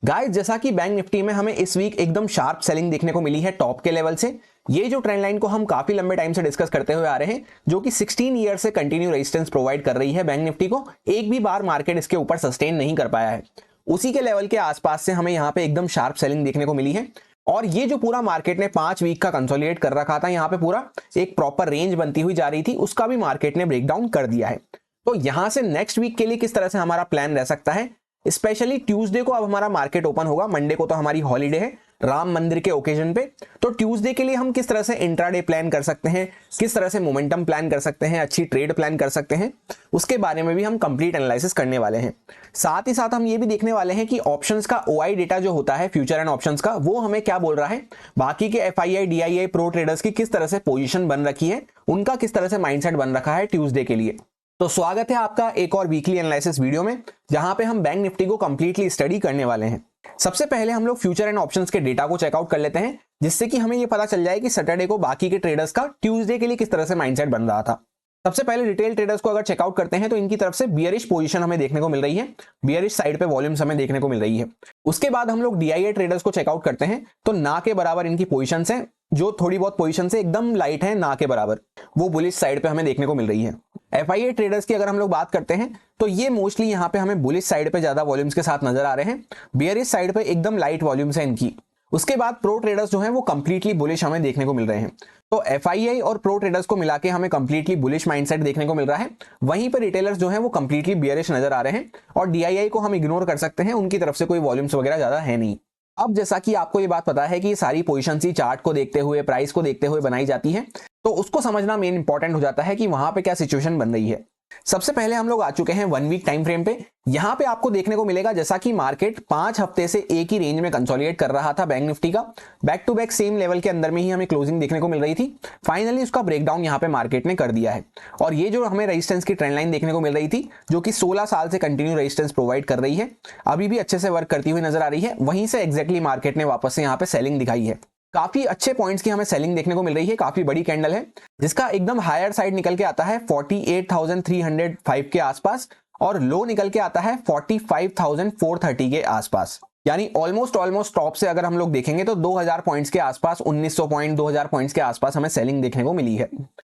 Guys, जैसा कि bank Nifty में हमें इस वीक एकदम शार्प सेलिंग देखने को मिली है टॉप के लेवल से। ये जो ट्रेंड लाइन को हम काफी लंबे टाइम से डिस्कस करते हुए आ रहे हैं, जो कि 16 ईयर से कंटिन्यू रेजिस्टेंस प्रोवाइड कर रही है बैंक निफ्टी को, एक भी बार मार्केट इसके ऊपर सस्टेन नहीं कर पाया है। उसी के लेवल के आसपास से हमें यहाँ पे एकदम शार्प सेलिंग देखने को मिली है। और ये जो पूरा मार्केट ने 5 वीक का कंसोलिडेट कर रखा था, यहाँ पे पूरा एक प्रॉपर रेंज बनती हुई जा रही थी, उसका भी मार्केट ने ब्रेकडाउन कर दिया है। तो यहां से नेक्स्ट वीक के लिए किस तरह से हमारा प्लान रह सकता है, स्पेशली ट्यूसडे को अब हमारा मार्केट ओपन होगा, मंडे को तो हमारी हॉलीडे है राम मंदिर के ओकेजन पे। तो ट्यूसडे के लिए हम किस तरह से इंट्राडे प्लान कर सकते हैं, किस तरह से मोमेंटम प्लान कर सकते हैं, अच्छी ट्रेड प्लान कर सकते हैं, उसके बारे में भी हम कंप्लीट एनालिसिस करने वाले हैं। साथ ही साथ हम ये भी देखने वाले हैं कि ऑप्शंस का ओआई डेटा जो होता है फ्यूचर एंड ऑप्शंस का, वो हमें क्या बोल रहा है, बाकी के एफआईआई डीआईआई प्रो ट्रेडर्स की किस तरह से पोजीशन बन रखी है, उनका किस तरह से माइंडसेट बन रखा है ट्यूसडे के लिए। तो स्वागत है आपका एक और वीकली एनालिसिस वीडियो में, जहां पे हम बैंक निफ्टी को कंप्लीटली स्टडी करने वाले हैं। सबसे पहले हम लोग फ्यूचर एंड ऑप्शंस के डेटा को चेकआउट कर लेते हैं, जिससे कि हमें यह पता चल जाए कि सैटरडे को बाकी के ट्रेडर्स का ट्यूसडे के लिए किस तरह से माइंडसेट बन रहा था। सबसे पहले रिटेल ट्रेडर्स को अगर चेकआउट करते हैं तो इनकी तरफ से बियरिश पोजीशन हमें देखने को मिल रही है, बियरिश साइड पे वॉल्यूम्स हमें देखने को मिल रही है। उसके बाद हम लोग डीआईए ट्रेडर्स को चेकआउट करते हैं तो ना के बराबर इनकी पोजीशंस हैं, जो थोड़ी बहुत पोजीशन से एकदम लाइट है, ना के बराबर, वो बुलिश साइड पे हमें देखने को मिल रही है। एफआईए ट्रेडर्स की अगर हम लोग बात करते हैं तो ये मोस्टली यहाँ पे हमें बुलिश साइड पे ज्यादा वॉल्यूम्स के साथ नजर आ रहे हैं, बियरिश साइड पे एकदम लाइट वॉल्यूम्स है इनकी। उसके बाद प्रो ट्रेडर्स जो हैं वो कंप्लीटली बुलिश हमें देखने को मिल रहे हैं। तो एफआईआई और प्रो ट्रेडर्स को मिला के हमें कंप्लीटली बुलिश माइंडसेट देखने को मिल रहा है। वहीं पर रिटेलर्स जो हैं वो कंप्लीटली बियरिश नजर आ रहे हैं, और डीआईआई को हम इग्नोर कर सकते हैं, उनकी तरफ से कोई वॉल्यूम्स वगैरह ज्यादा है नहीं। अब जैसा कि आपको ये बात पता है कि ये सारी पोजीशंस ही चार्ट को देखते हुए, प्राइस को देखते हुए बनाई जाती है, तो उसको समझना मेन इंपॉर्टेंट हो जाता है कि वहां पे क्या सिचुएशन बन रही है। सबसे पहले हम लोग आ चुके हैं 1 वीक टाइम फ्रेम पे। यहां पे आपको देखने को मिलेगा जैसा कि मार्केट 5 हफ्ते से एक ही रेंज में कंसोलिडेट कर रहा था बैंक निफ्टी का, back to back same level के अंदर में ही हमें क्लोजिंग देखने को मिल रही थी। फाइनली उसका ब्रेकडाउन यहां पे मार्केट ने कर दिया है, और ये जो हमें रेजिस्टेंस की ट्रेंड लाइन देखने को मिल रही थी, जो कि 16 साल से कंटिन्यू रेजिस्टेंस प्रोवाइड कर रही है, अभी भी अच्छे से वर्क करती हुई नजर आ रही है। वहीं से एग्जैक्टली मार्केट ने वापस से यहाँ पे सेलिंग दिखाई है। काफी अच्छे पॉइंट्स की हमें सेलिंग देखने को मिल रही है, काफी बड़ी कैंडल है जिसका एकदम हायर साइड निकल के आता है 48,305 के आसपास, और लो निकल के आता है 45,430 के आसपास। यानी ऑलमोस्ट टॉप से अगर हम लोग देखेंगे तो 2000 पॉइंट्स के आसपास, 1900 पॉइंट 2000 पॉइंट्स के आसपास हमें सेलिंग देखने को मिली है।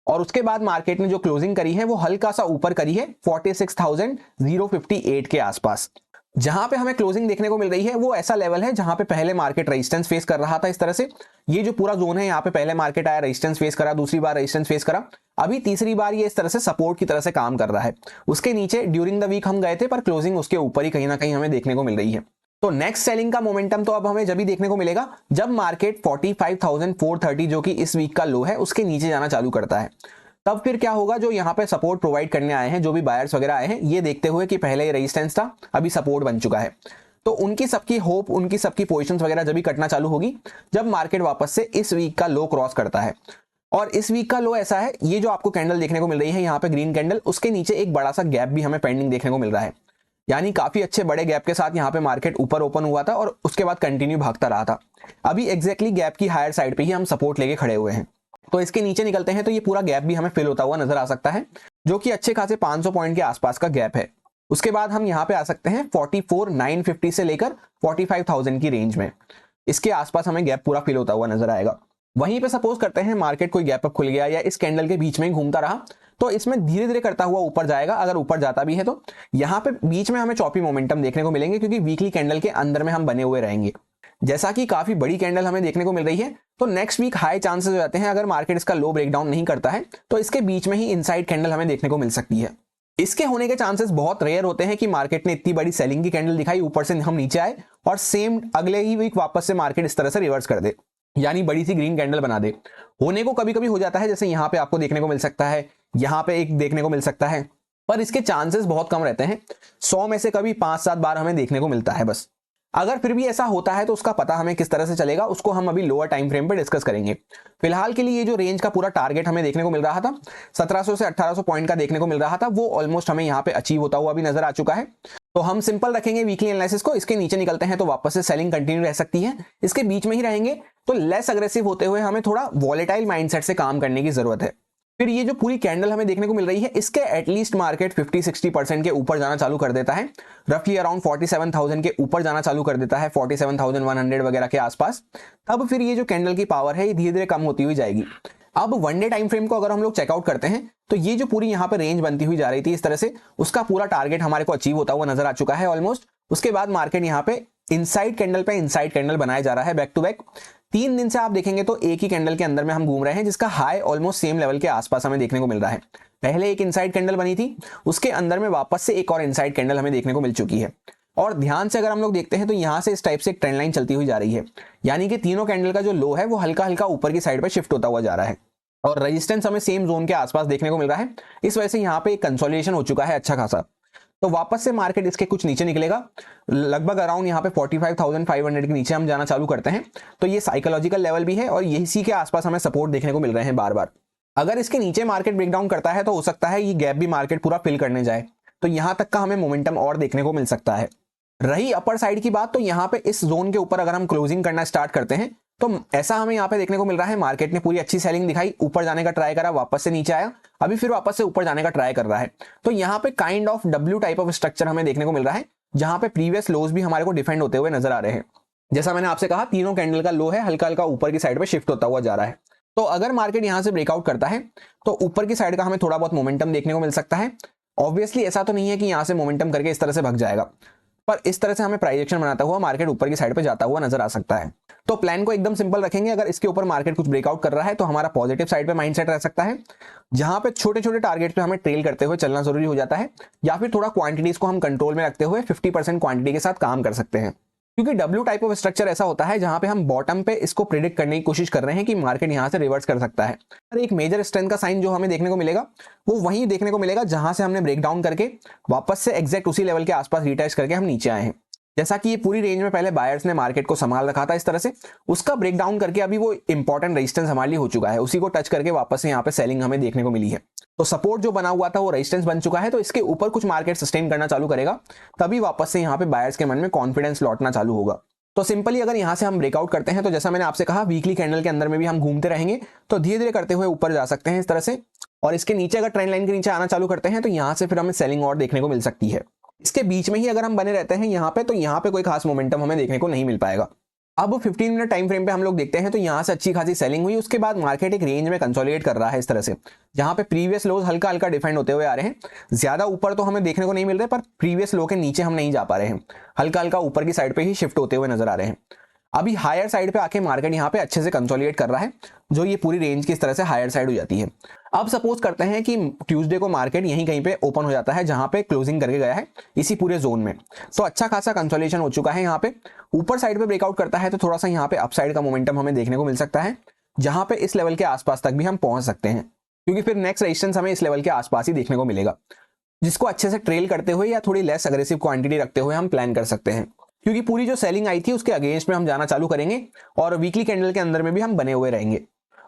और उसके बाद मार्केट ने जो क्लोजिंग करी है वो हल्का सा ऊपर करी है 46,058 के आसपास। जहां पे हमें क्लोजिंग देखने को मिल रही है वो ऐसा लेवल है जहां पे पहले मार्केट रेजिस्टेंस फेस कर रहा था इस तरह से। ये जो पूरा जोन है, यहाँ पे पहले मार्केट आया, रेजिस्टेंस फेस करा, दूसरी बार रेजिस्टेंस फेस करा, अभी तीसरी बार ये इस तरह से सपोर्ट की तरह से काम कर रहा है। उसके नीचे ड्यूरिंग द वीक हम गए थे, पर क्लोजिंग उसके ऊपर ही कहीं ना कहीं हमें देखने को मिल रही है। तो नेक्स्ट सेलिंग का मोमेंटम तो अब हमें जब भी देखने को मिलेगा जब मार्केट 45,430 जो कि इस वीक का लो है उसके नीचे जाना चालू करता है। तब फिर क्या होगा, जो यहाँ पे सपोर्ट प्रोवाइड करने आए हैं, जो भी बायर्स वगैरह आए हैं, ये देखते हुए कि पहले ये रेजिस्टेंस था, अभी सपोर्ट बन चुका है, तो उनकी सबकी होप, उनकी सबकी पोजीशंस वगैरह जब भी कटना चालू होगी जब मार्केट वापस से इस वीक का लो क्रॉस करता है। और इस वीक का लो ऐसा है, ये जो आपको कैंडल देखने को मिल रही है यहाँ पे ग्रीन कैंडल, उसके नीचे एक बड़ा सा गैप भी हमें पेंडिंग देखने को मिल रहा है। यानी काफी अच्छे बड़े गैप के साथ यहाँ पे मार्केट ऊपर ओपन हुआ था और उसके बाद कंटिन्यू भागता रहा था। अभी एग्जैक्टली गैप की हायर साइड पे ही हम सपोर्ट लेके खड़े हुए हैं। तो इसके नीचे निकलते हैं तो ये पूरा गैप भी हमें फिल होता हुआ नजर आ सकता है, जो कि अच्छे खासे 500 पॉइंट के आसपास का गैप है। उसके बाद हम यहाँ पे आ सकते हैं 44,950 से लेकर 45,000 की रेंज में, इसके आसपास हमें गैप पूरा फिल होता हुआ नजर आएगा। वहीं पे सपोज करते हैं मार्केट कोई गैप अप खुल गया या इस कैंडल के बीच में ही घूमता रहा, तो इसमें धीरे धीरे करता हुआ ऊपर जाएगा। अगर ऊपर जाता भी है तो यहाँ पे बीच में हमें चॉपी मोमेंटम देखने को मिलेंगे, क्योंकि वीकली कैंडल के अंदर में हम बने हुए रहेंगे। जैसा कि काफी बड़ी कैंडल हमें देखने को मिल रही है, तो नेक्स्ट वीक हाई चांसेस हो जाते हैं, अगर मार्केट इसका लो ब्रेकडाउन नहीं करता है तो इसके बीच में ही इनसाइड कैंडल हमें देखने को मिल सकती है। इसके होने के चांसेस बहुत रेयर होते हैं कि मार्केट ने इतनी बड़ी सेलिंग की कैंडल दिखाई, ऊपर से हम नीचे आए और सेम अगले ही वीक वापस से मार्केट इस तरह से रिवर्स कर दे, यानी बड़ी सी ग्रीन कैंडल बना दे। होने को कभी कभी हो जाता है, जैसे यहाँ पे आपको देखने को मिल सकता है, यहाँ पे एक देखने को मिल सकता है, पर इसके चांसेस बहुत कम रहते हैं। 100 में से कभी 5-7 बार हमें देखने को मिलता है बस। अगर फिर भी ऐसा होता है तो उसका पता हमें किस तरह से चलेगा, उसको हम अभी लोअर टाइम फ्रेम पे डिस्कस करेंगे। फिलहाल के लिए ये जो रेंज का पूरा टारगेट हमें देखने को मिल रहा था 1700 से 1800 पॉइंट का देखने को मिल रहा था, वो ऑलमोस्ट हमें यहाँ पे अचीव होता हुआ भी नजर आ चुका है। तो हम सिंपल रखेंगे वीकली एनालिसिस को, इसके नीचे निकलते हैं तो वापस से सेलिंग कंटिन्यू रह सकती है, इसके बीच में ही रहेंगे तो लेस अग्रेसिव होते हुए हमें थोड़ा वॉलेटाइल माइंडसेट से काम करने की जरूरत है। फिर ये जो पूरी कैंडल हमें देखने को मिल रही है, इसके एटलीस्ट मार्केट 50-60% के ऊपर जाना चालू कर देता है, रफली अराउंड 47,000 के ऊपर जाना चालू कर देता है, 47,100 वगैरह के आसपास। तब फिर ये जो कैंडल की पावर है ये धीरे धीरे कम होती हुई जाएगी। अब वन डे टाइम फ्रेम को अगर हम लोग चेकआउट करते हैं तो ये जो पूरी यहाँ पे रेंज बनती हुई जा रही थी इस तरह से, उसका पूरा टारगेट हमारे को अचीव होता हुआ नजर आ चुका है ऑलमोस्ट। उसके बाद मार्केट यहाँ पे इनसाइड कैंडल पे इनसाइड कैंडल बनाया जा रहा है बैक टू बैक। 3 दिन से आप देखेंगे तो एक ही कैंडल के अंदर में हम घूम रहे हैं, जिसका हाई ऑलमोस्ट सेम लेवल के आसपास हमें देखने को मिल रहा है। पहले एक इनसाइड कैंडल बनी थी, उसके अंदर में वापस से एक और इनसाइड कैंडल हमें देखने को मिल चुकी है। और ध्यान से अगर हम लोग देखते हैं तो यहां से इस टाइप से एक ट्रेंड लाइन चलती हुई जा रही है, यानी कि तीनों कैंडल का जो लो है वो हल्का हल्का ऊपर की साइड पर शिफ्ट होता हुआ जा रहा है और रेजिस्टेंस हमें सेम जोन के आसपास देखने को मिल रहा है। इस वजह से यहाँ पे एक कंसोलिडेशन हो चुका है अच्छा खासा। तो वापस से मार्केट इसके कुछ नीचे निकलेगा, लगभग अराउंड यहाँ पे 45,500 के नीचे हम जाना चालू करते हैं। तो ये साइकोलॉजिकल लेवल भी है और इसी के आसपास हमें सपोर्ट देखने को मिल रहे हैं बार बार। अगर इसके नीचे मार्केट ब्रेकडाउन करता है तो हो सकता है ये गैप भी मार्केट पूरा फिल करने जाए, तो यहां तक का हमें मोमेंटम और देखने को मिल सकता है। रही अपर साइड की बात, तो यहाँ पे इस जोन के ऊपर अगर हम क्लोजिंग करना स्टार्ट करते हैं तो ऐसा हमें यहाँ पे देखने को मिल रहा है, मार्केट ने पूरी अच्छी सेलिंग दिखाई, ऊपर जाने का ट्राई करा, वापस से नीचे आया, अभी फिर वापस से ऊपर जाने का ट्राई कर रहा है। तो यहाँ पे kind of W type of structure हमें देखने को मिल रहा है, जहां पे प्रीवियस लोज भी हमारे को डिफेंड होते हुए नजर आ रहे हैं। जैसा मैंने आपसे कहा, तीनों कैंडल का लो है हल्का हल्का ऊपर की साइड पे शिफ्ट होता हुआ जा रहा है। तो अगर मार्केट यहां से ब्रेकआउट करता है तो ऊपर की साइड का हमें थोड़ा बहुत मोमेंटम देखने को मिल सकता है। ऑब्वियसली ऐसा तो नहीं है कि यहां से मोमेंटम करके इस तरह से भाग जाएगा, पर इस तरह से हमें प्राइस एक्शन बनाता हुआ मार्केट ऊपर की साइड पे जाता हुआ नजर आ सकता है। तो प्लान को एकदम सिंपल रखेंगे, अगर इसके ऊपर मार्केट कुछ ब्रेकआउट कर रहा है तो हमारा पॉजिटिव साइड पे माइंडसेट रह सकता है, जहां पे छोटे छोटे टारगेट पे हमें ट्रेल करते हुए चलना जरूरी हो जाता है, या फिर थोड़ा क्वांटिटीज को हम कंट्रोल में रखते हुए 50% क्वांटिटी के साथ काम कर सकते हैं। क्योंकि डब्ल्यू टाइप ऑफ स्ट्रक्चर ऐसा होता है जहां पे हम बॉटम पे इसको प्रिडिक्ट करने की कोशिश कर रहे हैं कि मार्केट यहां से रिवर्स कर सकता है। और एक मेजर स्ट्रेंथ का साइन जो हमें देखने को मिलेगा वो वहीं देखने को मिलेगा जहां से हमने ब्रेक डाउन करके वापस से एग्जैक्ट उसी लेवल के आसपास रिटेस्ट करके हम नीचे आए हैं। जैसा कि ये पूरी रेंज में पहले बायर्स ने मार्केट को संभाल रखा था इस तरह से, उसका ब्रेक डाउन करके अभी वो इंपॉर्टेंट रेजिस्टेंस हमारे लिए हो चुका है, उसी को टच करके वापस से यहाँ पे सेलिंग हमें देखने को मिली है। तो सपोर्ट जो बना हुआ था वो रेजिस्टेंस बन चुका है, तो इसके ऊपर कुछ मार्केट सस्टेन करना चालू करेगा, तभी वापस से यहाँ पे बायर्स के मन में कॉन्फिडेंस लौटना चालू होगा। तो सिंपली अगर यहां से हम ब्रेकआउट करते हैं तो जैसा मैंने आपसे कहा वीकली कैंडल के अंदर में भी हम घूमते रहेंगे, तो धीरे धीरे करते हुए ऊपर जा सकते हैं इस तरह से, और इसके नीचे अगर ट्रेंड लाइन के नीचे आना चालू करते हैं तो यहां से फिर हमें सेलिंग और देखने को मिल सकती है। इसके बीच में ही अगर हम बने रहते हैं यहाँ पे, तो यहाँ पे कोई खास मोमेंटम हमें देखने को नहीं मिल पाएगा। अब 15 मिनट टाइम फ्रेम पे हम लोग देखते हैं तो यहाँ से अच्छी खासी सेलिंग हुई, उसके बाद मार्केट एक रेंज में कंसोलिडेट कर रहा है इस तरह से, जहां पे प्रीवियस लोज हल्का हल्का डिफेंड होते हुए आ रहे हैं। ज्यादा ऊपर तो हमें देखने को नहीं मिल रहे, पर प्रीवियस लो के नीचे हम नहीं जा पा रहे हैं, हल्का हल्का ऊपर की साइड पे ही शिफ्ट होते हुए नजर आ रहे हैं। अभी हायर साइड पे आके मार्केट यहाँ पे अच्छे से कंसोलिडेट कर रहा है, जो ये पूरी रेंज की इस तरह से हायर साइड हो जाती है। अब सपोज करते हैं कि ट्यूसडे को मार्केट यहीं कहीं पे ओपन हो जाता है जहां पे क्लोजिंग करके गया है इसी पूरे जोन में, तो अच्छा खासा कंसोलिडेशन हो चुका है। यहाँ पे ऊपर साइड पे ब्रेकआउट करता है तो थोड़ा सा यहाँ पे अपसाइड का मोमेंटम हमें देखने को मिल सकता है, जहां पे इस लेवल के आसपास तक भी हम पहुंच सकते हैं, क्योंकि फिर नेक्स्ट रेजिस्टेंस हमें इस लेवल के आसपास ही देखने को मिलेगा, जिसको अच्छे से ट्रेल करते हुए या थोड़ी लेस अग्रेसिव क्वांटिटी रखते हुए हम प्लान कर सकते हैं। क्योंकि पूरी जो सेलिंग आई थी उसके अगेंस्ट में हम जाना चालू करेंगे और वीकली कैंडल के अंदर में भी हम बने हुए रहेंगे।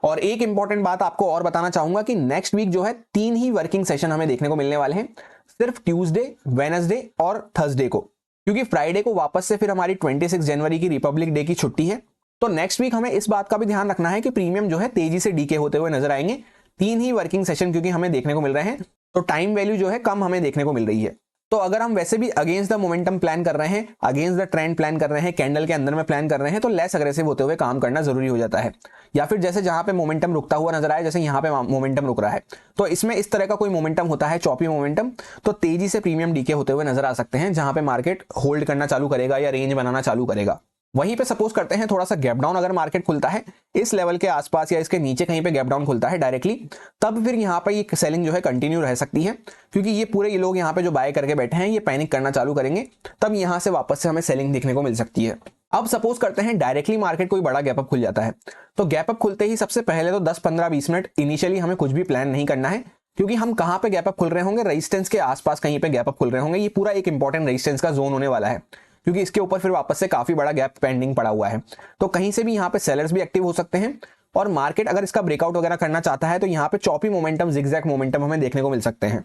और एक इंपॉर्टेंट बात आपको और बताना चाहूंगा कि नेक्स्ट वीक जो है 3 ही वर्किंग सेशन हमें देखने को मिलने वाले हैं, सिर्फ ट्यूसडे, वेडनेसडे और थर्सडे को, क्योंकि फ्राइडे को वापस से फिर हमारी 26 जनवरी की रिपब्लिक डे की छुट्टी है। तो नेक्स्ट वीक हमें इस बात का भी ध्यान रखना है कि प्रीमियम जो है तेजी से डीके होते हुए नजर आएंगे। 3 ही वर्किंग सेशन क्योंकि हमें देखने को मिल रहे हैं, तो टाइम वैल्यू जो है कम हमें देखने को मिल रही है। तो अगर हम वैसे भी अगेंस्ट द मोमेंटम प्लान कर रहे हैं, अगेंस्ट द ट्रेंड प्लान कर रहे हैं, कैंडल के अंदर में प्लान कर रहे हैं, तो लेस अग्रेसिव होते हुए काम करना जरूरी हो जाता है। या फिर जैसे जहां पे मोमेंटम रुकता हुआ नजर आए, जैसे यहाँ पे मोमेंटम रुक रहा है, तो इसमें इस तरह का कोई मोमेंटम होता है चॉपी मोमेंटम, तो तेजी से प्रीमियम डीके होते हुए नजर आ सकते हैं, जहां पे मार्केट होल्ड करना चालू करेगा या रेंज बनाना चालू करेगा। वहीं पे सपोज करते हैं थोड़ा सा गैप डाउन अगर मार्केट खुलता है इस लेवल के आसपास या इसके नीचे कहीं पे गैप डाउन खुलता है डायरेक्टली, तब फिर यहाँ पे ये सेलिंग जो है कंटिन्यू रह सकती है, क्योंकि ये पूरे ये लोग यहाँ पे जो बाय करके बैठे हैं ये पैनिक करना चालू करेंगे, तब यहाँ से वापस से हमें सेलिंग देखने को मिल सकती है। अब सपोज करते हैं डायरेक्टली मार्केट कोई बड़ा गैप अप खुल जाता है, तो गैप अप खुलते ही सबसे पहले तो 10, 15, 20 मिनट इनिशियली हमें कुछ भी प्लान नहीं करना है, क्योंकि हम कहां पे गैप अप खुल रहे होंगे, रेजिस्टेंस के आसपास कहीं पे गैप अप खुल रहे होंगे। ये पूरा एक इंपॉर्टेंट रेजिस्टेंस का जोन होने वाला है, क्योंकि इसके ऊपर फिर वापस से काफी बड़ा गैप पेंडिंग पड़ा हुआ है, तो कहीं से भी यहाँ पे सेलर्स भी एक्टिव हो सकते हैं। और मार्केट अगर इसका ब्रेकआउट वगैरह करना चाहता है तो यहाँ पे चॉपी मोमेंटम, जिगजैग मोमेंटम हमें देखने को मिल सकते हैं।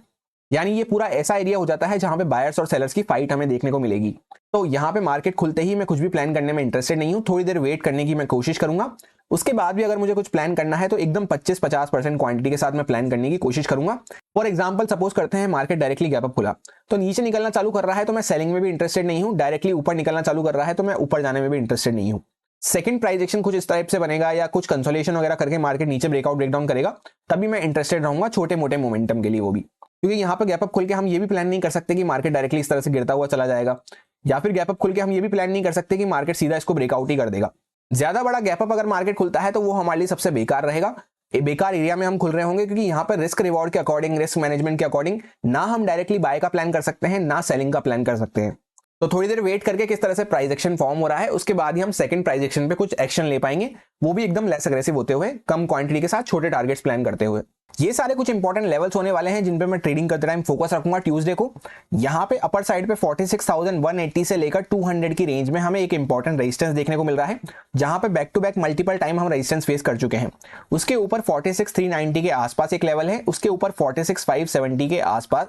यानी ये पूरा ऐसा एरिया हो जाता है जहां पे बायर्स और सेलर्स की फाइट हमें देखने को मिलेगी। तो यहाँ पे मार्केट खुलते ही मैं कुछ भी प्लान करने में इंटरेस्टेड नहीं हूँ, थोड़ी देर वेट करने की मैं कोशिश करूंगा। उसके बाद भी अगर मुझे कुछ प्लान करना है तो एकदम 25-50% क्वांटिटी के साथ मैं प्लान करने की कोशिश करूंगा। फॉर एग्जांपल सपोज करते हैं मार्केट डायरेक्टली गैप अप खुला, तो नीचे निकलना चालू कर रहा है तो मैं सेलिंग में भी इंटरेस्टेड नहीं हूँ, डायरेक्टली ऊपर निकलना चालू कर रहा है तो मैं ऊपर जाने में भी इंटरेस्टेड नहीं हूँ। सेकंड प्राइस एक्शन कुछ इस टाइप से बनेगा या कुछ कंसोलेशन वगैरह करके मार्केट नीचे ब्रेकआउट ब्रेकडाउन करेगा, तभी मैं इंटरेस्टेड रहूंगा छोटे मोटे मोमेंटम के लिए, वो भी क्योंकि यहाँ पे गैप अप खुल के हम ये भी प्लान नहीं कर सकते कि मार्केट डायरेक्टली इस तरह से गिरता हुआ चला जाएगा, या फिर गैप अप खुल के हम ये भी प्लान नहीं कर सकते कि मार्केट सीधा इसको ब्रेकआउट ही कर देगा। ज्यादा बड़ा गैप अप अगर मार्केट खुलता है तो वो हमारे लिए सबसे बेकार रहेगा। बेकार एरिया में हम खुल रहे होंगे, क्योंकि यहाँ पर रिस्क रिवॉर्ड के अकॉर्डिंग, रिस्क मैनेजमेंट के अकॉर्डिंग ना हम डायरेक्टली बाय का प्लान कर सकते हैं ना सेलिंग का प्लान कर सकते हैं। तो थोड़ी देर वेट करके किस तरह से प्राइस एक्शन फॉर्म हो रहा है, उसके बाद ही हम सेकंड प्राइस एक्शन पे कुछ एक्शन ले पाएंगे, वो भी एकदम लेस अग्रेसिव होते हुए, कम क्वांटिटी के साथ छोटे टारगेट्स प्लान करते हुए। ये सारे कुछ इंपॉर्टेंट लेवल्स होने वाले हैं जिन पे मैं ट्रेडिंग करते टाइम फोकस रखूंगा ट्यूसडे को। यहाँ पे अपर साइड पे 46,180 से लेकर 200 की रेंज में हमें एक इंपॉर्टेंट रेजिस्टेंस देखने को मिल रहा है, जहां पे back to back multiple time हम रेजिस्टेंस फेस कर चुके हैं। उसके ऊपर 46,390 के आसपास एक लेवल है, उसके ऊपर 46,570 के आसपास,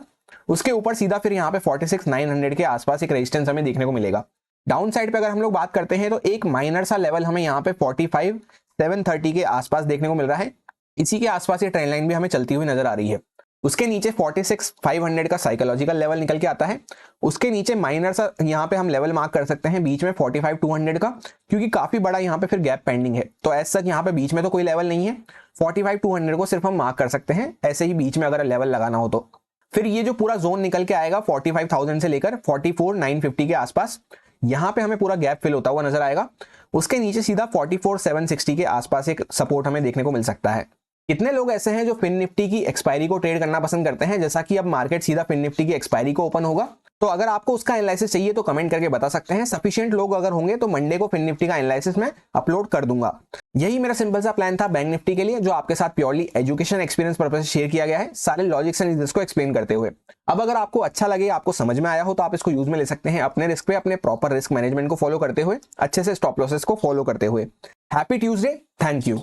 उसके ऊपर सीधा फिर यहाँ पे 46,900 के आसपास एक रेजिस्टेंस हमें देखने को मिलेगा। डाउन साइड पे अगर हम लोग बात करते हैं तो एक माइनर सा लेवल हमें यहाँ पे 45,730 के आसपास देखने को मिल रहा है। इसी के आसपास ये ट्रेंड लाइन भी हमें चलती हुई नजर आ रही है। उसके नीचे 46,500 का साइकोलॉजिकल लेवल निकल के आता है। उसके नीचे माइनर सा यहाँ पे हम लेवल मार्क कर सकते हैं बीच में 45,200 का, क्योंकि काफी बड़ा यहाँ पे फिर गैप पेंडिंग है, तो ऐसा यहाँ पे बीच में तो कोई लेवल नहीं है। 45,200 को सिर्फ हम मार्क कर सकते हैं ऐसे ही बीच में अगर लेवल लगाना हो तो। फिर ये जो पूरा जोन निकल के आएगा 45,000 से लेकर 44,950 के आसपास, यहाँ पे हमें पूरा गैप फिल होता हुआ नजर आएगा। उसके नीचे सीधा 44,760 के आसपास एक सपोर्ट हमें देखने को मिल सकता है। कितने लोग ऐसे हैं जो फिन निफ्टी की एक्सपायरी को ट्रेड करना पसंद करते हैं, जैसा कि अब मार्केट सीधा फिन निफ्टी की एक्सपायरी को ओपन होगा, तो अगर आपको उसका एनालिसिस चाहिए तो कमेंट करके बता सकते हैं। सफिशिएंट लोग अगर होंगे तो मंडे को फिन निफ्टी का एनालिसिस मैं अपलोड कर दूंगा। यही मेरा सिंपल सा प्लान था बैंक निफ्टी के लिए, जो आपके साथ प्योरली एजुकेशन एक्सपीरियंस पर्पस से शेयर किया गया है, सारे लॉजिक्स एंड रीजंस को एक्सप्लेन करते हुए। अब अगर आपको अच्छा लगे, आपको समझ में आया हो, तो आप इसको यूज में ले सकते हैं अपने रिस्क पे, अपने प्रॉपर रिस्क मैनेजमेंट को फॉलो करते हुए, अच्छे से स्टॉप लॉसेस को फॉलो करते हुए। Happy Tuesday, thank you.